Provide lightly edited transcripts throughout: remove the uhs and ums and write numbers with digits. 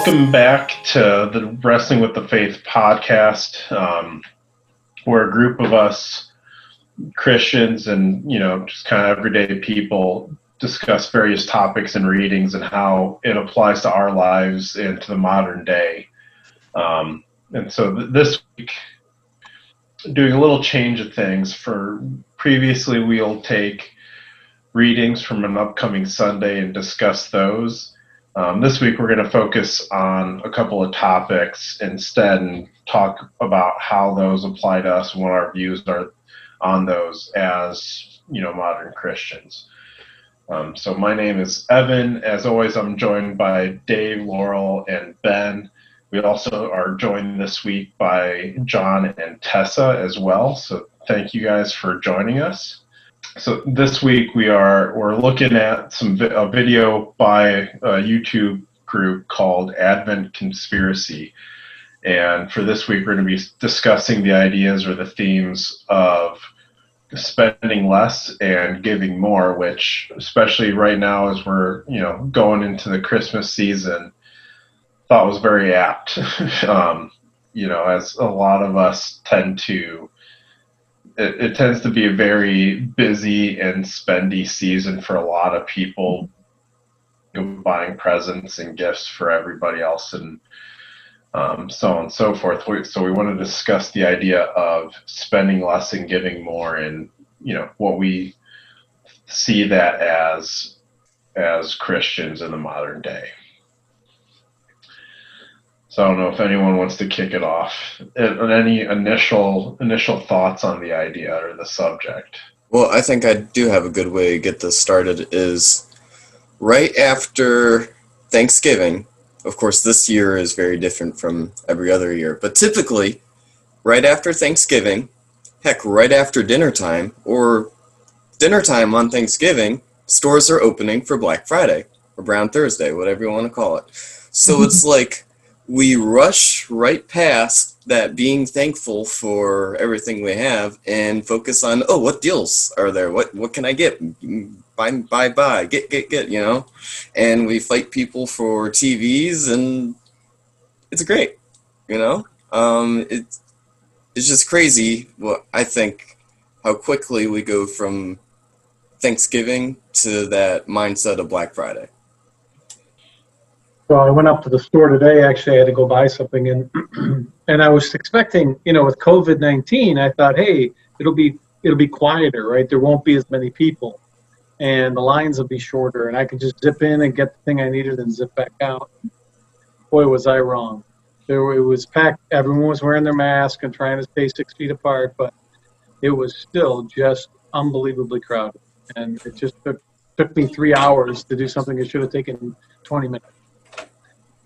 Welcome back to the Wrestling with the Faith podcast. We're a group of us Christians and, just kind of everyday people discuss various topics and readings and how it applies to our lives and to the modern day. And so this week, doing a little change of things. For previously, we'll take readings from an upcoming Sunday and discuss those. This week, we're going to focus on a couple of topics instead and talk about how those apply to us and what our views are on those as, modern Christians. So my name is Evan. As always, I'm joined by Dave, Laurel, and Ben. We also are joined this week by John and Tessa as well. So thank you guys for joining us. So this week we're looking at a video by a YouTube group called Advent Conspiracy. And for this week, we're going to be discussing the ideas or the themes of spending less and giving more, which especially right now as we're, going into the Christmas season, thought was very apt. As a lot of us tend to, it tends to be a very busy and spendy season for a lot of people, buying presents and gifts for everybody else and so on and so forth. So we want to discuss the idea of spending less and giving more, and what we see that as Christians in the modern day. So I don't know if anyone wants to kick it off. Any initial thoughts on the idea or the subject? Well, I think I do have a good way to get this started is right after Thanksgiving. Of course, this year is very different from every other year, but typically right after Thanksgiving, heck, right after dinner time or dinner time on Thanksgiving, stores are opening for Black Friday or Brown Thursday, whatever you want to call it. So it's like we rush right past that being thankful for everything we have and focus on, what deals are there? What can I get? Buy, get, and we fight people for TVs, and it's great, it's just crazy. Well, I think how quickly we go from Thanksgiving to that mindset of Black Friday. So I went up to the store today. Actually, I had to go buy something, and and I was expecting, with COVID-19, I thought, hey, it'll be quieter, right? There won't be as many people, and the lines will be shorter, and I could just zip in and get the thing I needed and zip back out. Boy, was I wrong. It was packed. Everyone was wearing their mask and trying to stay 6 feet apart, but it was still just unbelievably crowded, and it just took me 3 hours to do something that should have taken 20 minutes.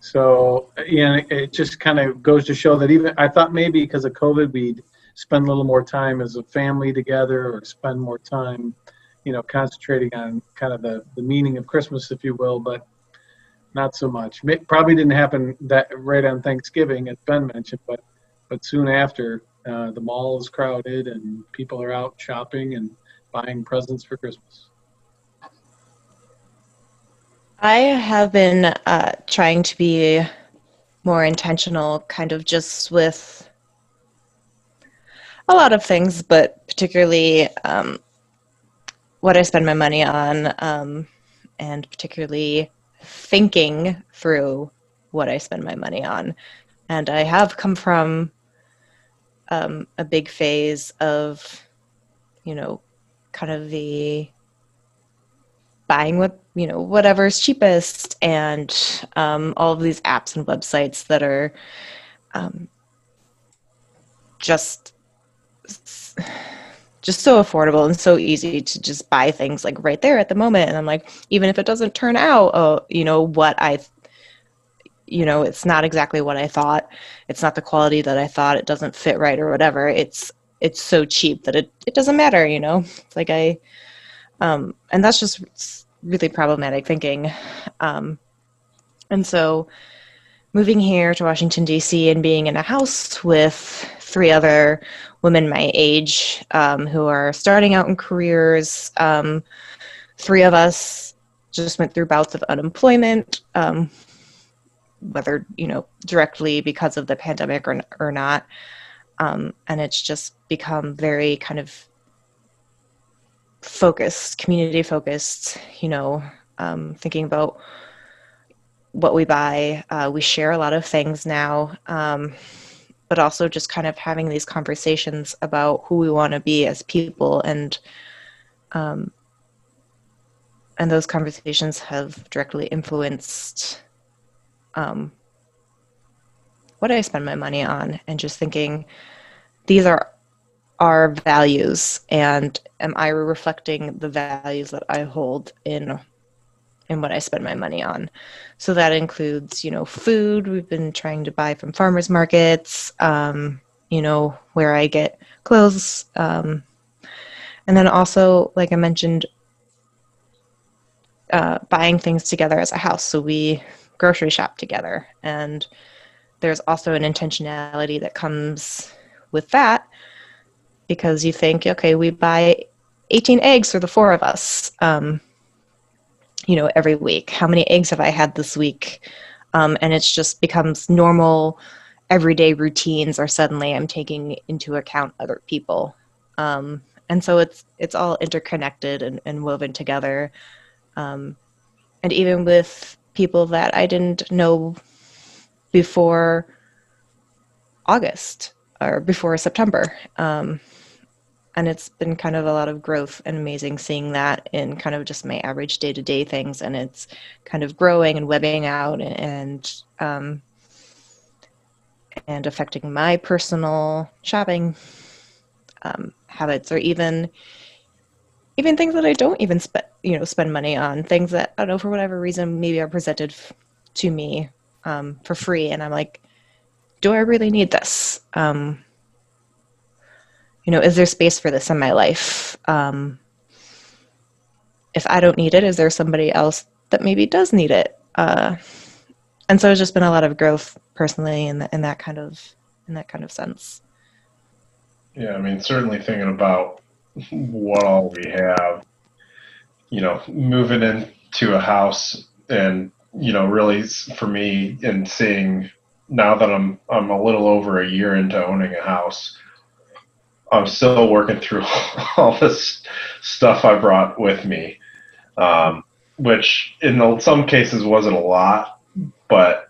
So, it just kind of goes to show that even I thought maybe because of COVID, we'd spend a little more time as a family together or spend more time, concentrating on kind of the meaning of Christmas, if you will, but not so much. It probably didn't happen that right on Thanksgiving, as Ben mentioned, but soon after, the mall is crowded and people are out shopping and buying presents for Christmas. I have been trying to be more intentional, kind of just with a lot of things, but particularly what I spend my money on, and particularly thinking through what I spend my money on. And I have come from a big phase of, kind of the buying whatever's cheapest, and all of these apps and websites that are just so affordable and so easy to just buy things like right there at the moment. And I'm like, even if it doesn't turn out, it's not exactly what I thought. It's not the quality that I thought. It doesn't fit right or whatever. It's so cheap that it doesn't matter. It's like and that's just really problematic thinking. And so moving here to Washington, D.C. and being in a house with 3 other women my age who are starting out in careers, 3 of us just went through bouts of unemployment. whether, directly because of the pandemic or not. And it's just become very kind of focused, community focused, thinking about what we buy. We share a lot of things now, but also just kind of having these conversations about who we want to be as people. And those conversations have directly influenced what I spend my money on, and just thinking, these are our values, and am I reflecting the values that I hold in what I spend my money on? So that includes, food. We've been trying to buy from farmers markets, where I get clothes. And then also, like I mentioned, buying things together as a house. So we grocery shop together. And there's also an intentionality that comes with that, because you think, okay, we buy 18 eggs for the four of us, every week. How many eggs have I had this week? And it's just becomes normal, everyday routines, or suddenly I'm taking into account other people. And so it's all interconnected and woven together. And even with people that I didn't know before August or before September. And it's been kind of a lot of growth and amazing seeing that in kind of just my average day-to-day things. And it's kind of growing and webbing out and affecting my personal shopping habits, or even things that I don't even spend money on, things that, I don't know, for whatever reason, maybe are presented to me for free. And I'm like, do I really need this? Is there space for this in my life? If I don't need it, is there somebody else that maybe does need it? And so it's just been a lot of growth personally in that kind of sense. Yeah, I mean, certainly thinking about what all we have, moving into a house, and really for me, and seeing now that I'm a little over a year into owning a house, I'm still working through all this stuff I brought with me, which in some cases wasn't a lot, but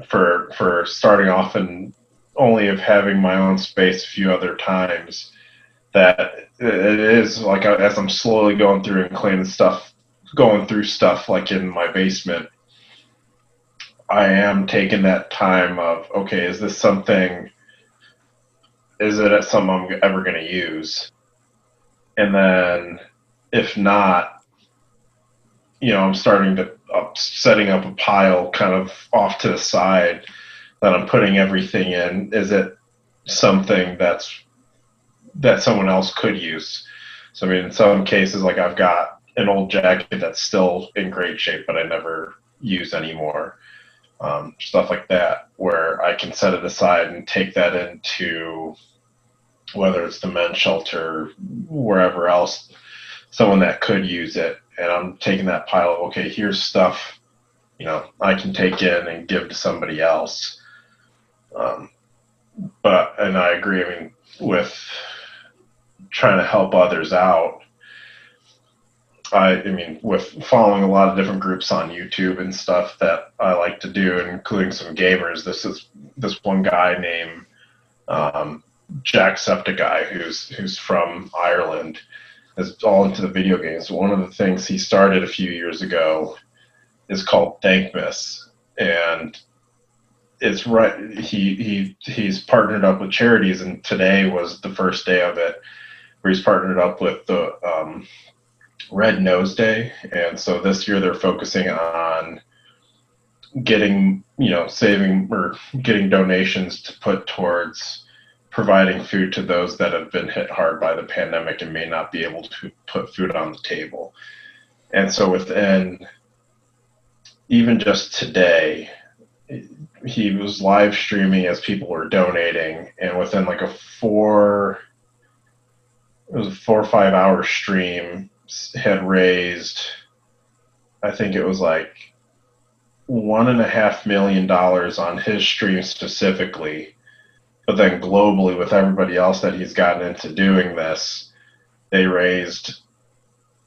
for starting off and only of having my own space a few other times, that it is like, as I'm slowly going through and going through stuff like in my basement, I am taking that time of, okay, is it something I'm ever going to use? And then if not, I'm setting up a pile kind of off to the side that I'm putting everything in. Is it something that someone else could use? So, I mean, in some cases, like, I've got an old jacket that's still in great shape, but I never use anymore. Stuff like that, where I can set it aside and take that into, whether it's the men's shelter, wherever else, someone that could use it. And I'm taking that pile of, okay, here's stuff, I can take in and give to somebody else. And I agree, I mean, with trying to help others out. I mean, with following a lot of different groups on YouTube and stuff that I like to do, including some gamers. This one guy named Jacksepticeye, who's from Ireland, is all into the video games. One of the things he started a few years ago is called Thankmas, and it's right. He's partnered up with charities, and today was the first day of it, where he's partnered up with the Red Nose Day, and so this year they're focusing on getting saving or getting donations to put towards providing food to those that have been hit hard by the pandemic and may not be able to put food on the table. And so within even just today, he was live streaming as people were donating, and within like it was a 4 or 5 hour stream, had raised, I think it was like $1.5 million on his stream specifically, but then globally with everybody else that he's gotten into doing this, they raised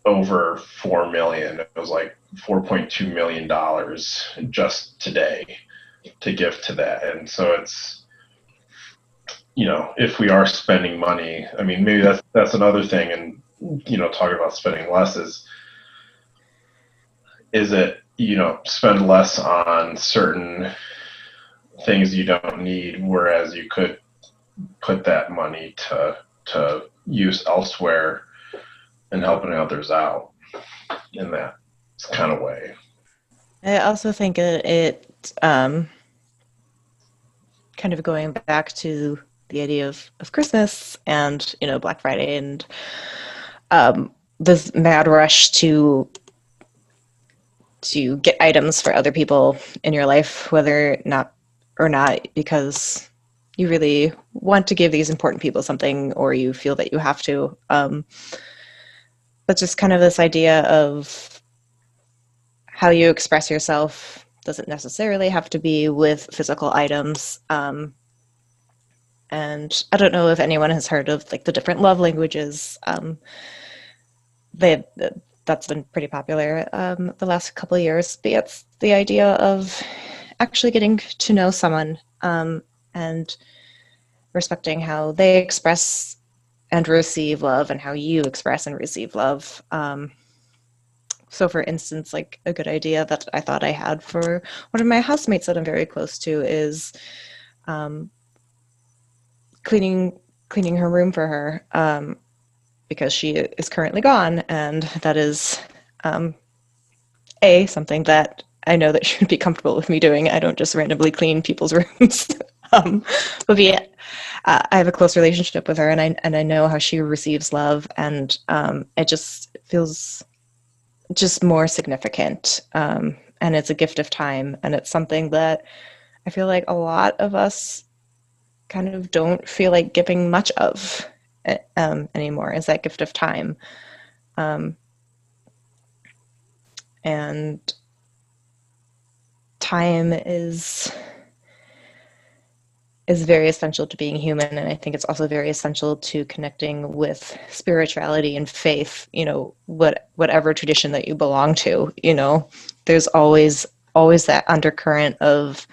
over 4 million. It was like $4.2 million just today to give to that. And so it's, if we are spending money, I mean, maybe that's another thing. And, talking about spending less is it, spend less on certain things you don't need, whereas you could put that money to use elsewhere and helping others out in that kind of way. I also think it kind of going back to the idea of Christmas and, Black Friday and this mad rush to get items for other people in your life, whether or not because you really want to give these important people something or you feel that you have to. But just kind of this idea of how you express yourself doesn't necessarily have to be with physical items. And I don't know if anyone has heard of like the different love languages. That's been pretty popular the last couple of years. But it's the idea of actually getting to know someone and respecting how they express and receive love and how you express and receive love. So for instance, like a good idea that I thought I had for one of my housemates that I'm very close to is cleaning her room for her because she is currently gone, and that is something that I know that she would be comfortable with me doing. I don't just randomly clean people's rooms. But B, I have a close relationship with her, and I know how she receives love, and it just feels just more significant. And it's a gift of time, and it's something that I feel like a lot of us kind of don't feel like giving much of anymore, is that gift of time. And time is very essential to being human, and I think it's also very essential to connecting with spirituality and faith. Whatever tradition that you belong to, there's always that undercurrent of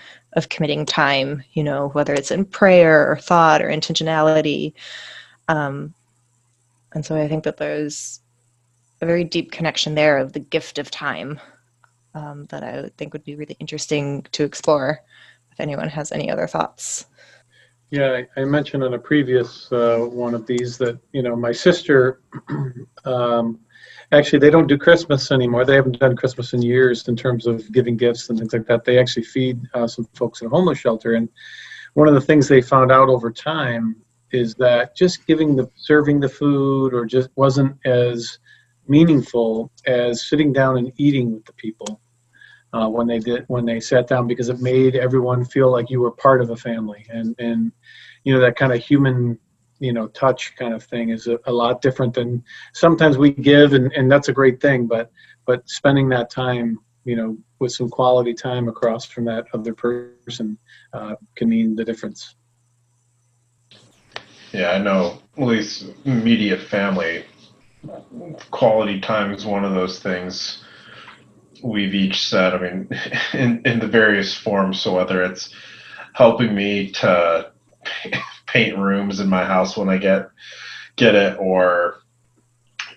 committing time. Whether it's in prayer or thought or intentionality, and so I think that there's a very deep connection there of the gift of time that I would think would be really interesting to explore. If anyone has any other thoughts. Yeah, I mentioned on a previous one of these that, my sister, actually, they don't do Christmas anymore. They haven't done Christmas in years in terms of giving gifts and things like that. They actually feed some folks in a homeless shelter. And one of the things they found out over time is that just serving the food or just wasn't as meaningful as sitting down and eating with the people. When they sat down, because it made everyone feel like you were part of a family, and that kind of human touch kind of thing is a lot different than sometimes we give, and that's a great thing, but spending that time with some quality time across from that other person can mean the difference. Yeah, I know, at least immediate family, quality time is one of those things we've each said. I mean, in the various forms. So whether it's helping me to paint rooms in my house when I get it, or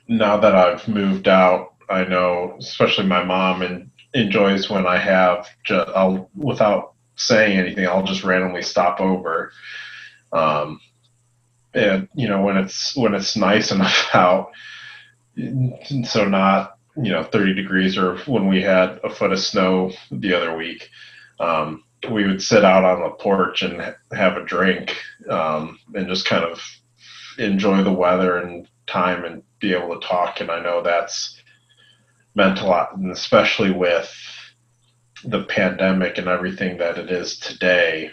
now that I've moved out, I know especially my mom enjoys when I have I'll, without saying anything, I'll just randomly stop over. And when it's nice enough out, so not 30 degrees, or when we had a foot of snow the other week, we would sit out on the porch and have a drink, and just kind of enjoy the weather and time and be able to talk. And I know that's meant a lot, and especially with the pandemic and everything that it is today,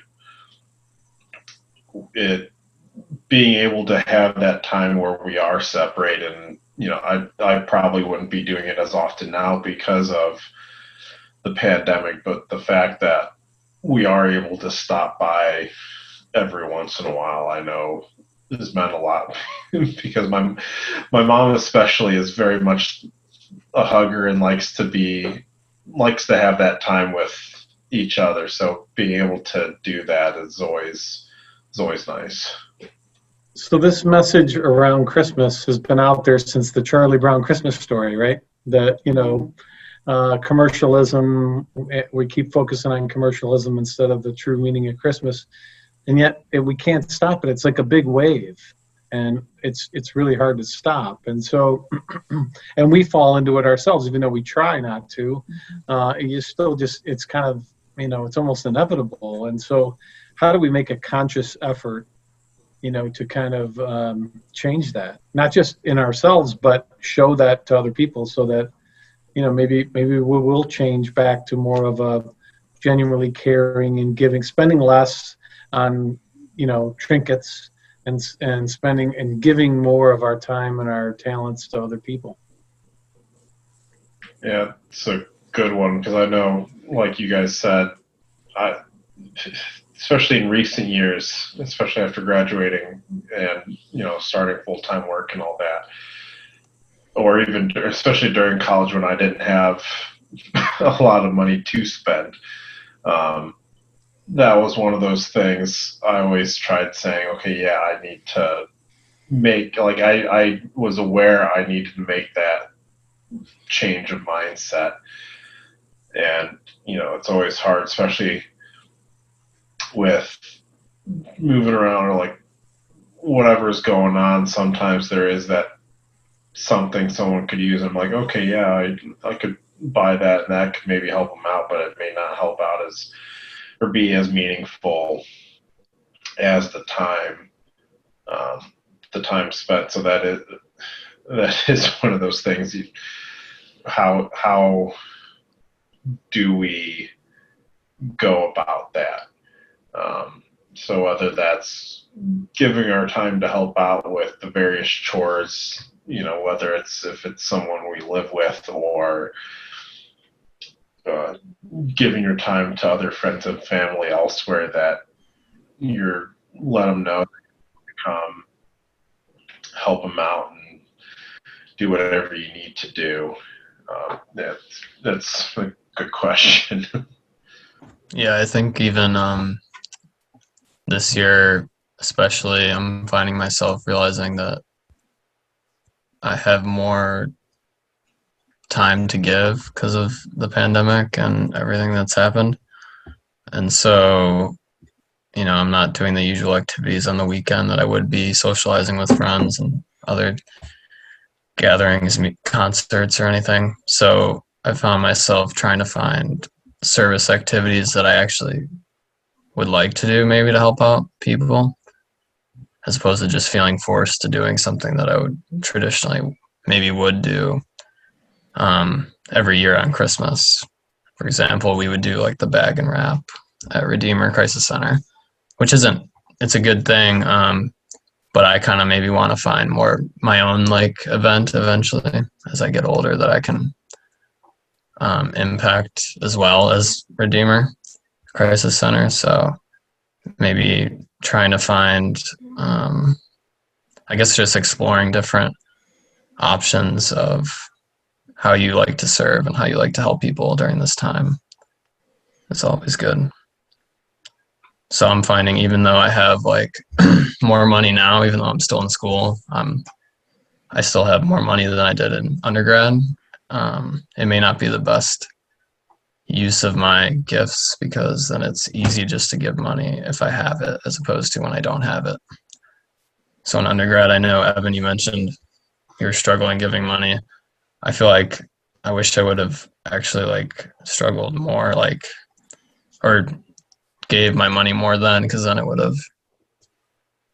being able to have that time where we are separated. And I probably wouldn't be doing it as often now because of the pandemic, but the fact that we are able to stop by every once in a while, I know has meant a lot because my mom especially is very much a hugger and likes to have that time with each other. So being able to do that is always nice. So this message around Christmas has been out there since the Charlie Brown Christmas story, right? That, commercialism, we keep focusing on commercialism instead of the true meaning of Christmas. And yet we can't stop it. It's like a big wave, and it's really hard to stop. And so, and we fall into it ourselves, even though we try not to. You still just, it's kind of, it's almost inevitable. And so how do we make a conscious effort, to kind of change that, not just in ourselves, but show that to other people, so that, maybe we will change back to more of a genuinely caring and giving, spending less on, trinkets, and spending and giving more of our time and our talents to other people. Yeah, it's a good one because I know, like you guys said, especially in recent years, especially after graduating and starting full-time work and all that, or even especially during college when I didn't have a lot of money to spend. That was one of those things I always tried saying, okay, yeah, I need to make, like, I was aware I needed to make that change of mindset. And, it's always hard, especially with moving around or like whatever's going on. Sometimes there is that something someone could use. I'm like, okay, yeah, I could buy that and that could maybe help them out, but it may not help out or be as meaningful as the time spent. So that is one of those things. How do we go about that? So whether that's giving our time to help out with the various chores, whether if it's someone we live with, or giving your time to other friends and family elsewhere, that you're let them know that you come help them out and do whatever you need to do. That's a good question. Yeah, I think even this year, especially, I'm finding myself realizing that I have more time to give because of the pandemic and everything that's happened. And so, I'm not doing the usual activities on the weekend that I would be socializing with friends and other gatherings, concerts or anything. So I found myself trying to find service activities that I actually would like to do, maybe to help out people, as opposed to just feeling forced to doing something that I would traditionally maybe would do every year on Christmas. For example, we would do like the bag and wrap at Redeemer Crisis Center, which it's a good thing, but I kind of maybe want to find more my own like event eventually as I get older that I can impact as well as Redeemer Crisis Center. So maybe trying to find, I guess, just exploring different options of how you like to serve and how you like to help people during this time. It's always good. So I'm finding, even though I have like more money now, even though I'm still in school, I still have more money than I did in undergrad. It may not be the best use of my gifts, because then it's easy just to give money if I have it, as opposed to when I don't have it. So in undergrad, I know, Evan, you mentioned you were struggling giving money. I feel like I wish I would have actually like struggled more, like, or gave my money more then, because then it would have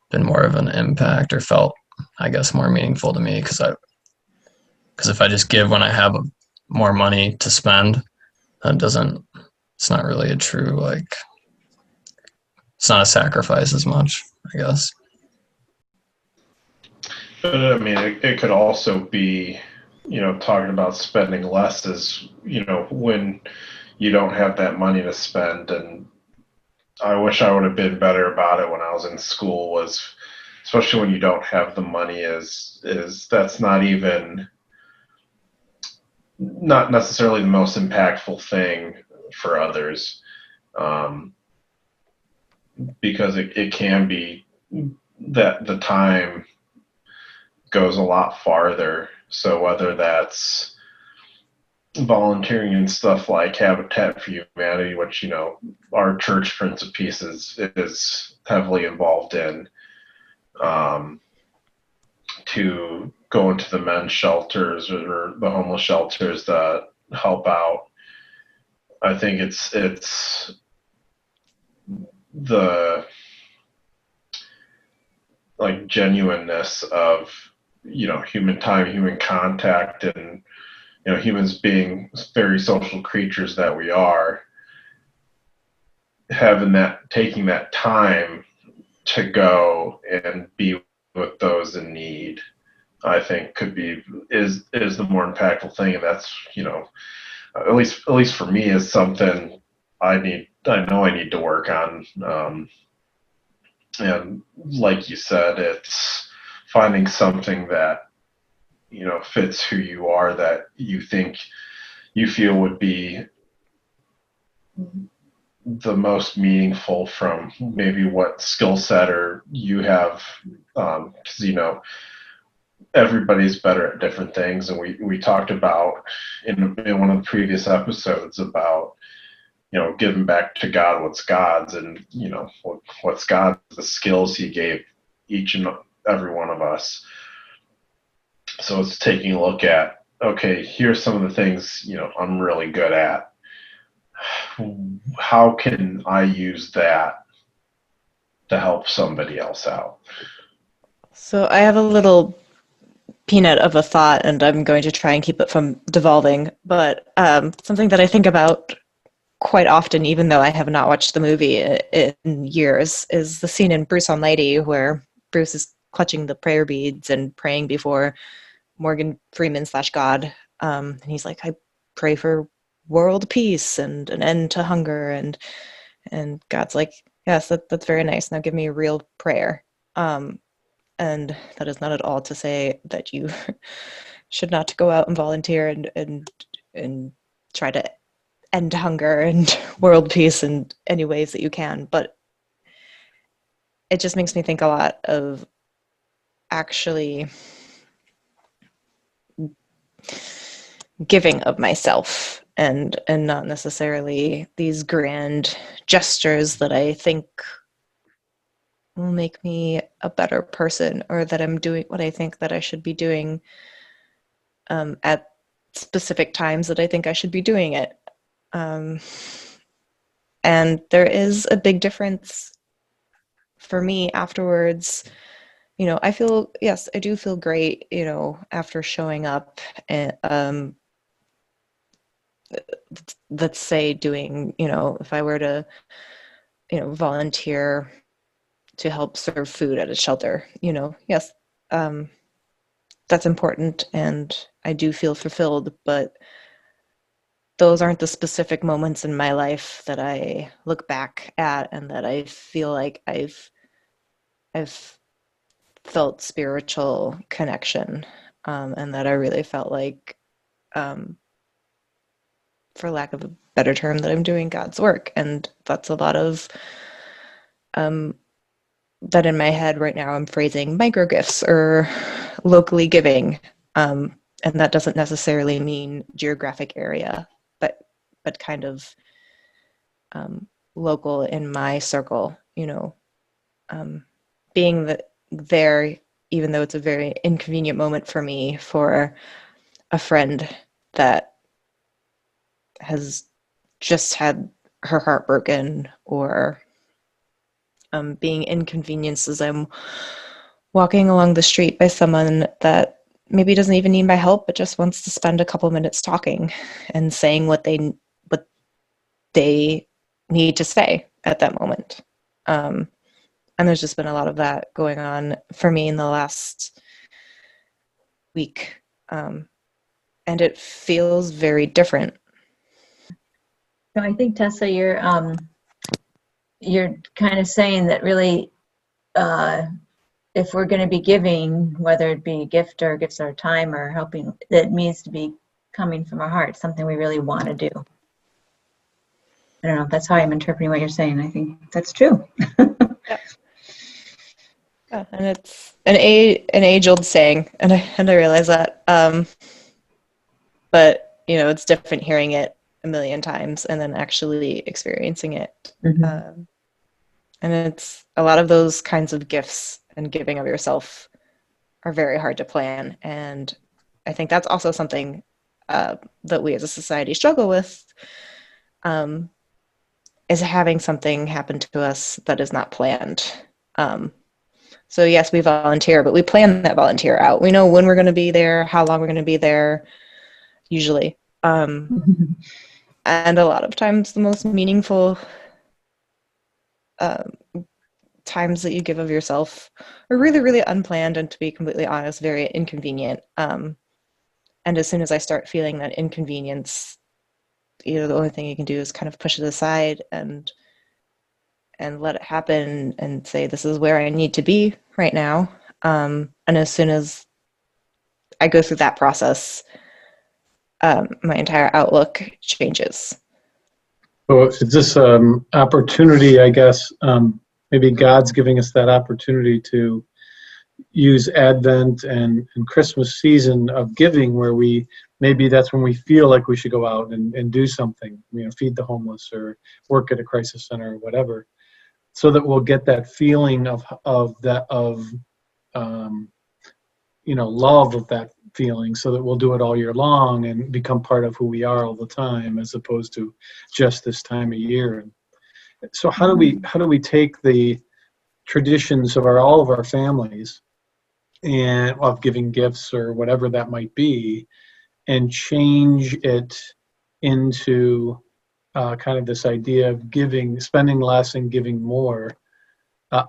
been more of an impact, or felt, I guess, more meaningful to me. Because if I just give when I have more money to spend, then it's not really a true, like, it's not a sacrifice as much, I guess. But I mean, it could also be, talking about spending less is, when you don't have that money to spend. And I wish I would have been better about it when I was in school, was especially when you don't have the money, is that's not necessarily the most impactful thing for others, um, because it can be that the time goes a lot farther. So whether that's volunteering in stuff like Habitat for Humanity, which, you know, our church Prince of Peace is heavily involved in, um, to go into the men's shelters or the homeless shelters that help out. I think it's the like genuineness of, you know, human time, human contact, and, you know, humans being very social creatures that we are, taking that time to go and be with those in need, I think is the more impactful thing. And that's, you know, at least for me, is something I know I need to work on. And like you said, it's finding something that, you know, fits who you are, that you feel would be the most meaningful from maybe what skill set or you have, because, you know, everybody's better at different things. And we talked about in one of the previous episodes about, you know, giving back to God what's God's, and, you know, what's God's, the skills he gave each and every one of us. So it's taking a look at, okay, here's some of the things, you know, I'm really good at. How can I use that to help somebody else out? So I have a little peanut of a thought, and I'm going to try and keep it from devolving. But something that I think about quite often, even though I have not watched the movie in years, is the scene in Bruce on Lady where Bruce is clutching the prayer beads and praying before Morgan Freeman / God. And he's like, I pray for world peace and an end to hunger. And God's like, yes, that's very nice. Now give me a real prayer. And that is not at all to say that you should not go out and volunteer and try to end hunger and world peace in any ways that you can. But it just makes me think a lot of actually giving of myself, and not necessarily these grand gestures that I think will make me a better person, or that I'm doing what I think that I should be doing at specific times that I think I should be doing it. And there is a big difference for me afterwards. You know, yes, I do feel great, you know, after showing up and, let's say doing, you know, if I were to, you know, volunteer to help serve food at a shelter, you know, yes, that's important and I do feel fulfilled, but those aren't the specific moments in my life that I look back at and that I feel like I've felt spiritual connection, and that I really felt like, for lack of a better term, that I'm doing God's work. And that's a lot of that in my head right now. I'm phrasing micro gifts or locally giving, and that doesn't necessarily mean geographic area, but kind of local in my circle. You know, being there, even though it's a very inconvenient moment for me, for a friend that has just had her heart broken, or being inconvenienced as I'm walking along the street by someone that maybe doesn't even need my help, but just wants to spend a couple minutes talking and saying what they need to say at that moment. And there's just been a lot of that going on for me in the last week. And it feels very different. So I think, Tessa, you're kind of saying that really, if we're going to be giving, whether it be a gift or gifts or time or helping, that needs to be coming from our heart, something we really want to do. I don't know if that's how I'm interpreting what you're saying. I think that's true. Yeah, and it's an age-old saying, and I realize that. But it's different hearing it a million times and then actually experiencing it. Mm-hmm. And it's a lot of those kinds of gifts and giving of yourself are very hard to plan. And I think that's also something that we as a society struggle with, is having something happen to us that is not planned. So yes, we volunteer, but we plan that volunteer out. We know when we're going to be there, how long we're going to be there, usually. And a lot of times the most meaningful times that you give of yourself are really, really unplanned and, to be completely honest, very inconvenient. And as soon as I start feeling that inconvenience, the only thing you can do is kind of push it aside and let it happen and say, this is where I need to be right now. And as soon as I go through that process, my entire outlook changes. So it's this opportunity, I guess, maybe God's giving us that opportunity to use Advent and Christmas season of giving, where maybe that's when we feel like we should go out and do something, feed the homeless or work at a crisis center or whatever, so that we'll get that feeling of love of that feeling, so that we'll do it all year long and become part of who we are all the time, as opposed to just this time of year. And so how do we take the traditions of all of our families and of giving gifts or whatever that might be, and change it into kind of this idea of spending less and giving more,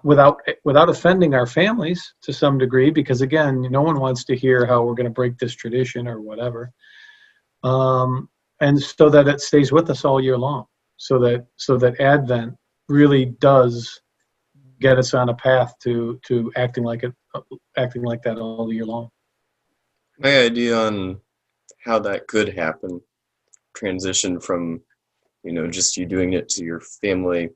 without offending our families to some degree, because again, no one wants to hear how we're going to break this tradition or whatever, and so that it stays with us all year long, so that Advent really does get us on a path to acting like that all year long. My idea on how that could happen, transition from, just you doing it to your family,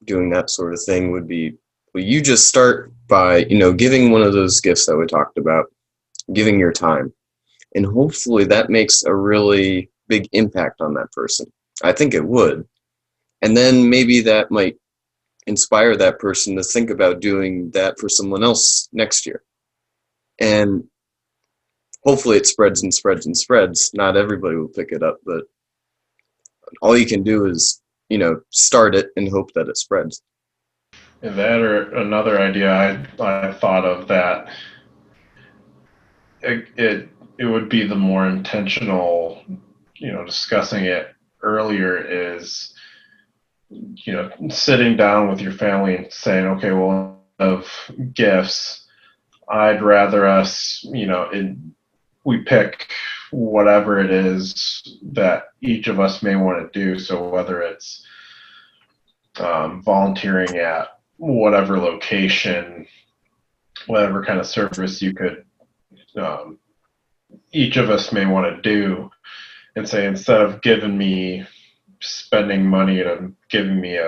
doing that sort of thing, would be, well, you just start by, giving one of those gifts that we talked about, giving your time. And hopefully that makes a really big impact on that person. I think it would. And then maybe that might inspire that person to think about doing that for someone else next year. And hopefully it spreads and spreads and spreads. Not everybody will pick it up, but all you can do is, start it and hope that it spreads. And that, or another idea I thought of, that it would be the more intentional, discussing it earlier, is, sitting down with your family and saying, okay, well, of gifts, I'd rather us, we pick whatever it is that each of us may want to do. So whether it's volunteering at whatever location, whatever kind of service you could, each of us may want to do, and say, instead of spending money and giving me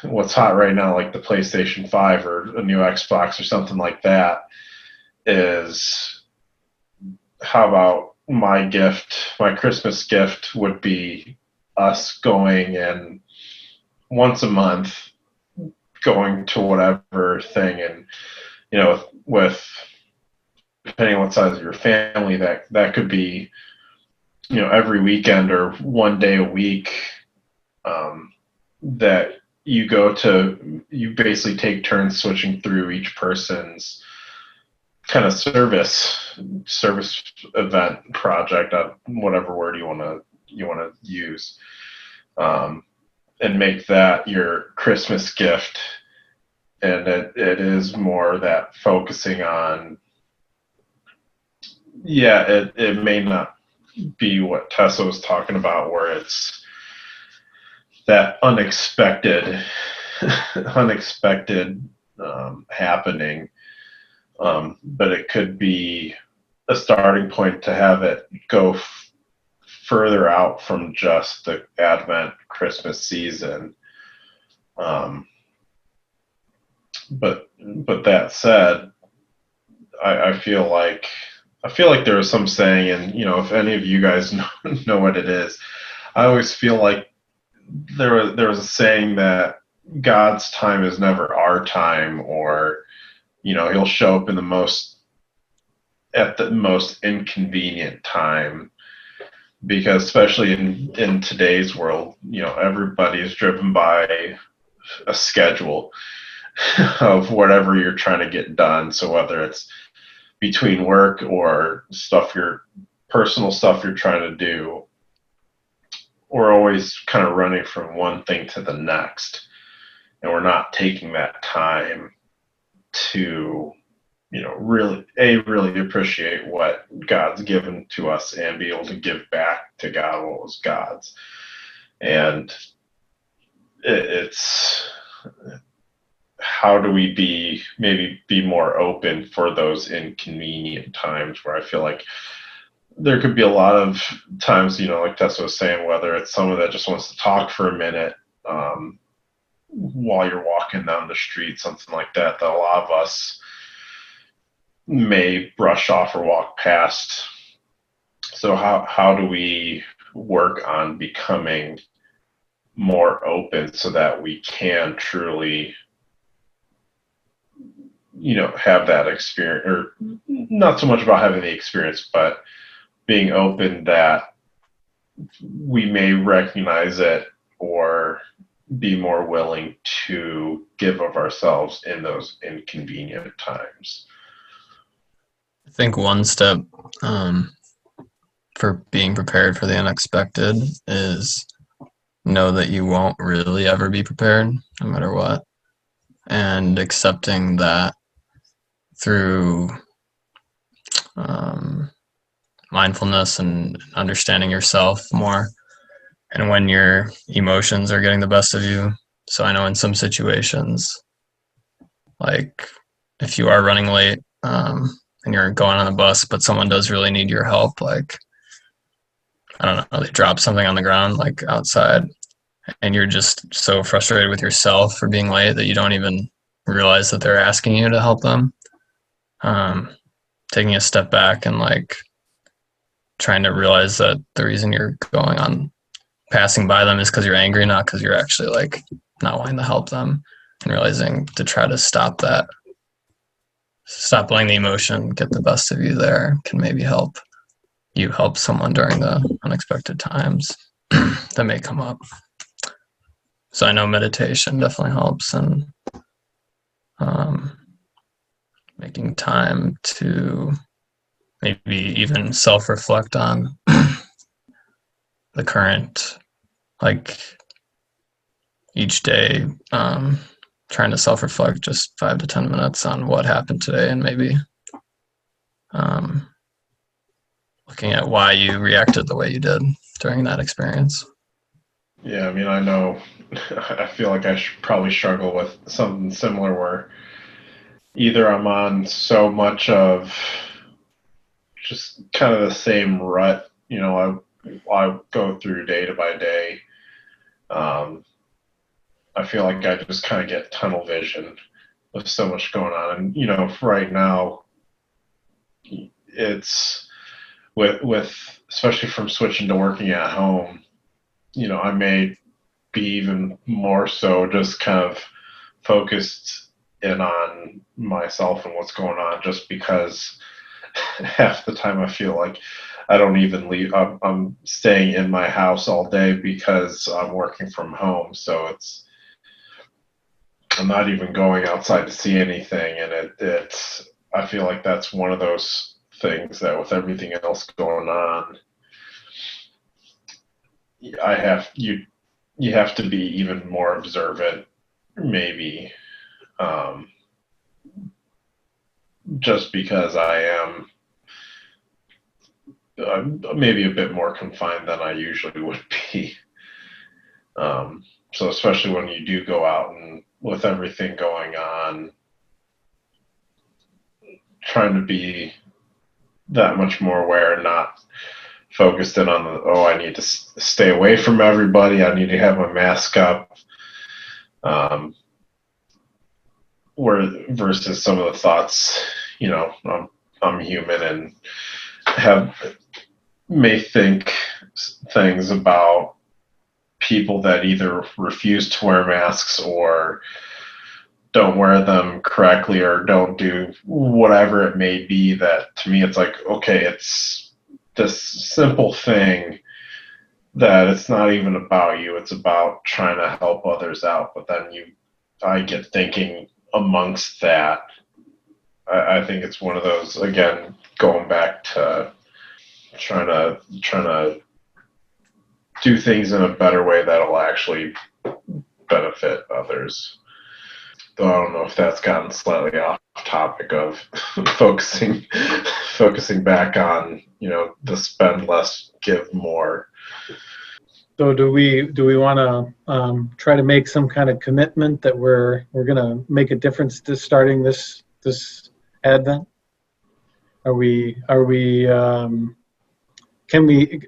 what's hot right now, like the PlayStation 5 or a new Xbox or something like that, is, how about my Christmas gift would be us going and once a month going to whatever thing, and with depending on what size of your family, that could be every weekend or one day a week, that you basically take turns switching through each person's kind of service event project, whatever word you want to use, and make that your Christmas gift. And it is more that focusing on, it may not be what Tessa was talking about, where it's that unexpected happening. But it could be a starting point to have it go further out from just the Advent Christmas season. But that said, I feel like there is some saying, and if any of you guys know what it is, I always feel like there was a saying that God's time is never our time, or he'll show up at the most inconvenient time, because especially in today's world, everybody is driven by a schedule of whatever you're trying to get done. So whether it's between work or personal stuff you're trying to do, we're always kind of running from one thing to the next, and we're not taking that time to really appreciate what God's given to us and be able to give back to God what was God's. And it's how do we maybe be more open for those inconvenient times, where I feel like there could be a lot of times, like Tessa was saying, whether it's someone that just wants to talk for a minute while you're walking down the street, something like that a lot of us may brush off or walk past. So how do we work on becoming more open so that we can truly have that experience, or not so much about having the experience, but being open that we may recognize it or be more willing to give of ourselves in those inconvenient times. I think one step for being prepared for the unexpected is know that you won't really ever be prepared no matter what, and accepting that through mindfulness and understanding yourself more, and when your emotions are getting the best of you. So I know in some situations, like if you are running late and you're going on a bus, but someone does really need your help, like, I don't know, they drop something on the ground like outside, and you're just so frustrated with yourself for being late that you don't even realize that they're asking you to help them. Taking a step back and like trying to realize that the reason you're going on passing by them is because you're angry, not because you're actually like not wanting to help them, and realizing to try to stop letting the emotion get the best of you there can maybe help you help someone during the unexpected times that may come up. So I know meditation definitely helps, and making time to maybe even self-reflect on the current, like each day, trying to self-reflect just 5 to 10 minutes on what happened today, and maybe looking at why you reacted the way you did during that experience. Yeah, I mean, I know I feel like I should probably struggle with something similar, where either I'm on so much of just kind of the same rut, I go through day by day. I feel like I just kind of get tunnel vision with so much going on. And, right now, it's with especially from switching to working at home, I may be even more so just kind of focused in on myself and what's going on, just because half the time I feel like I don't even leave. I'm staying in my house all day because I'm working from home. So I'm not even going outside to see anything. And it's, I feel like that's one of those things that with everything else going on, you have to be even more observant, maybe, just because I am maybe a bit more confined than I usually would be. So especially when you do go out and with everything going on, trying to be that much more aware and not focused in on I need to stay away from everybody. I need to have my mask up. Where versus some of the thoughts, I'm human and may think things about people that either refuse to wear masks or don't wear them correctly or don't do whatever it may be, that to me it's like, okay, it's this simple thing that it's not even about you, it's about trying to help others out. But then I get thinking amongst that, I think it's one of those, again, going back to trying to do things in a better way that'll actually benefit others. Though I don't know if that's gotten slightly off topic of focusing back on, the spend less, give more. So do we want to try to make some kind of commitment that we're going to make a difference starting this Advent? Are we can we,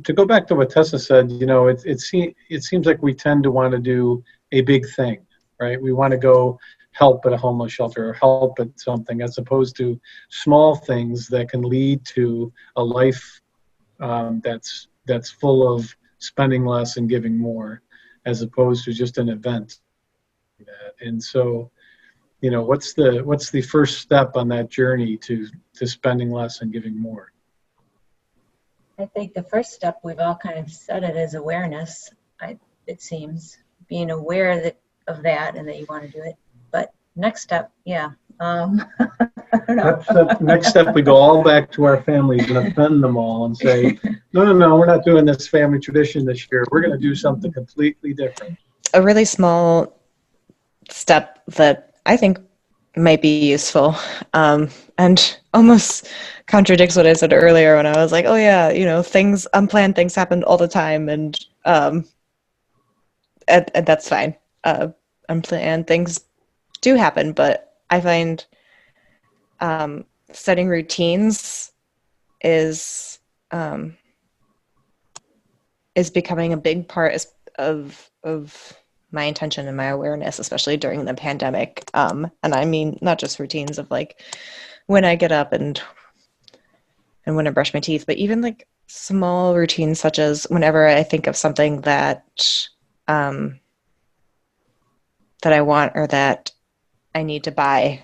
to go back to what Tessa said, it seems like we tend to want to do a big thing, right? We want to go help at a homeless shelter or help at something, as opposed to small things that can lead to a life that's full of spending less and giving more, as opposed to just an event. And so, what's the first step on that journey to spending less and giving more? I think the first step, we've all kind of said it, is awareness. It seems being aware of that and that you want to do it. But next step, yeah. I don't know. Next step, we go all back to our families and offend them all and say, no, we're not doing this family tradition this year. We're going to do something completely different. A really small step that I think might be useful, and almost contradicts what I said earlier when I was like, oh yeah, unplanned things happen all the time, and that's fine. Unplanned things do happen, but I find setting routines is becoming a big part of my intention and my awareness, especially during the pandemic. And I mean, not just routines of like when I get up and when I brush my teeth, but even like small routines, such as whenever I think of something that that I want or that I need to buy,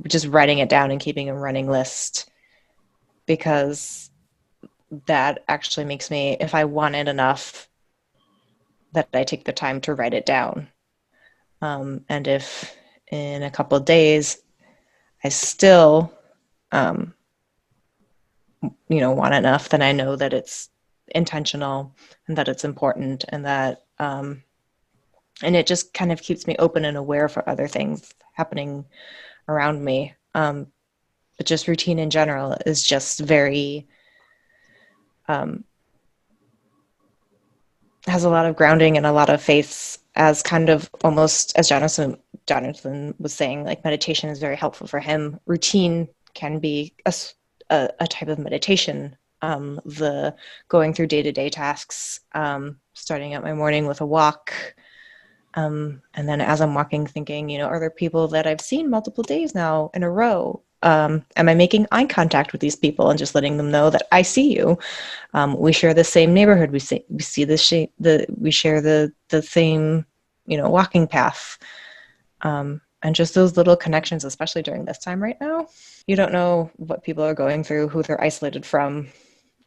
just writing it down and keeping a running list, because that actually makes me, if I want it enough, that I take the time to write it down. And if in a couple of days I still, want enough, then I know that it's intentional and that it's important, and that, and it just kind of keeps me open and aware for other things happening around me. But just routine in general is just very, has a lot of grounding and a lot of faith, as kind of almost, as Jonathan was saying, like meditation is very helpful for him. Routine can be a type of meditation. The going through day-to-day tasks, starting out my morning with a walk, and then as I'm walking, thinking, are there people that I've seen multiple days now in a row? Am I making eye contact with these people and just letting them know that I see you? We share the same neighborhood. We share the same, walking path. And just those little connections, especially during this time right now. You don't know what people are going through, who they're isolated from.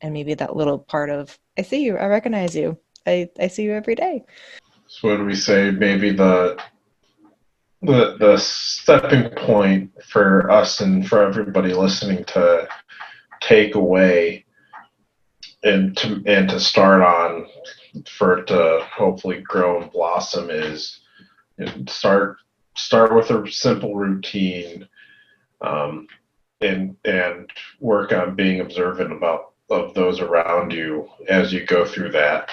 And maybe that little part of, I see you, I recognize you, I see you every day. So what do we say? Maybe the stepping point for us and for everybody listening to take away and to start on, for it to hopefully grow and blossom, is start with a simple routine, and work on being observant of those around you as you go through that.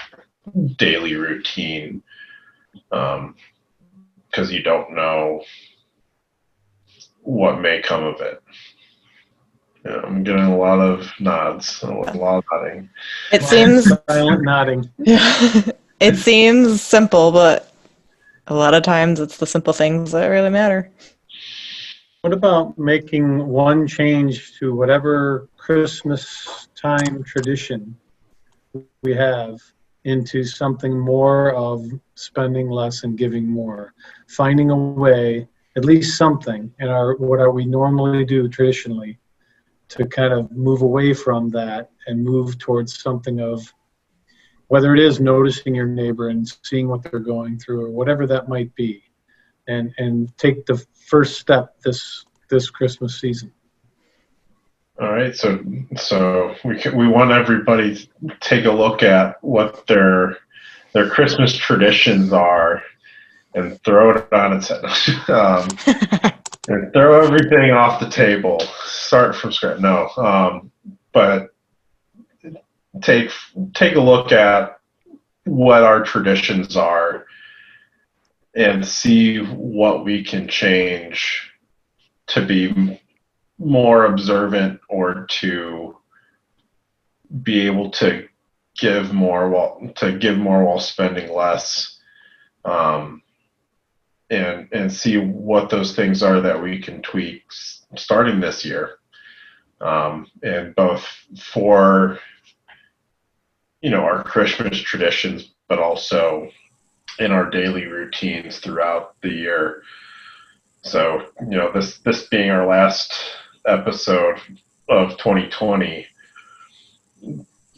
daily routine, because you don't know what may come of it. Yeah, I'm getting a lot of nods, a lot of nodding. It seems Silent nodding. it seems simple, but a lot of times it's the simple things that really matter. What about making one change to whatever Christmas time tradition we have into something more of spending less and giving more? Finding a way, at least something in what we normally do traditionally, to kind of move away from that and move towards something of, whether it is noticing your neighbor and seeing what they're going through or whatever that might be, and take the first step this Christmas season. All right, so we want everybody to take a look at what their Christmas traditions are and throw it on its head. And throw everything off the table. Start from scratch. No, but take a look at what our traditions are and see what we can change to be more observant or to be able to give more while spending less, and see what those things are that we can tweak starting this year, and both for our Christmas traditions, but also in our daily routines throughout the year. So, this being our last episode of 2020,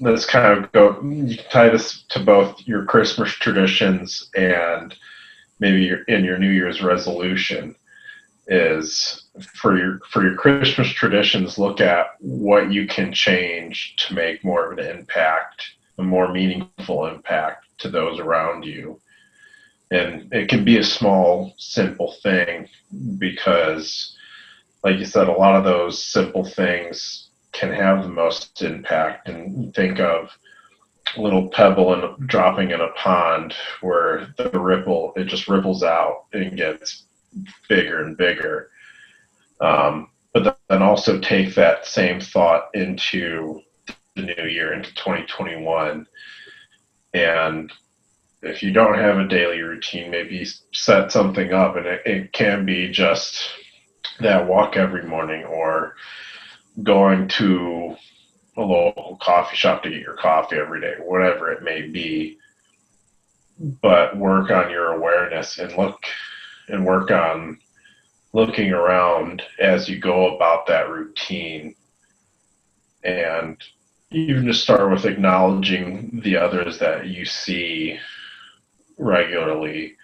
let's kind of you can tie this to both your Christmas traditions and maybe your New Year's resolution. Is for your Christmas traditions, look at what you can change to make more of an impact, a more meaningful impact to those around you. And it can be a small, simple thing, because, like you said, a lot of those simple things can have the most impact. And think of a little pebble dropping in a pond, where it just ripples out and gets bigger and bigger. But then also take that same thought into the new year, into 2021. And if you don't have a daily routine, maybe set something up, and it can be just that walk every morning, or going to a local coffee shop to get your coffee every day, whatever it may be. But work on your awareness and work on looking around as you go about that routine, and even just start with acknowledging the others that you see regularly,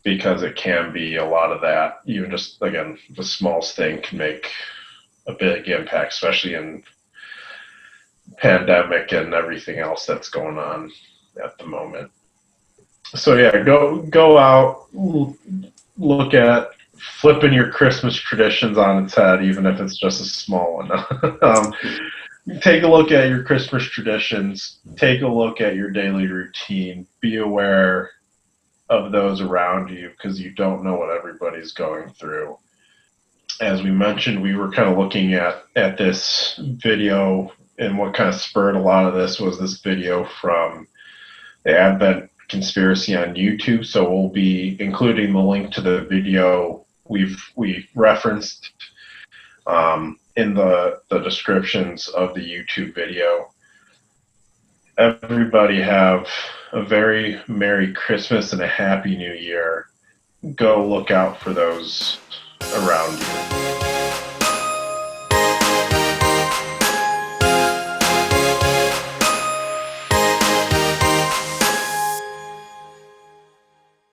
because it can be a lot of that. Even just, again, the smallest thing can make a big impact, especially in pandemic and everything else that's going on at the moment. So yeah, go out, look at flipping your Christmas traditions on its head, even if it's just a small one. Take a look at your Christmas traditions. Take a look at your daily routine. Be aware of those around you, because you don't know what everybody's going through. As we mentioned, we were kind of looking at this video, and what kind of spurred a lot of this was this video from the Advent Conspiracy on YouTube. So we'll be including the link to the video we referenced in the descriptions of the YouTube video. Everybody have a very Merry Christmas and a Happy New Year. Go look out for those around you.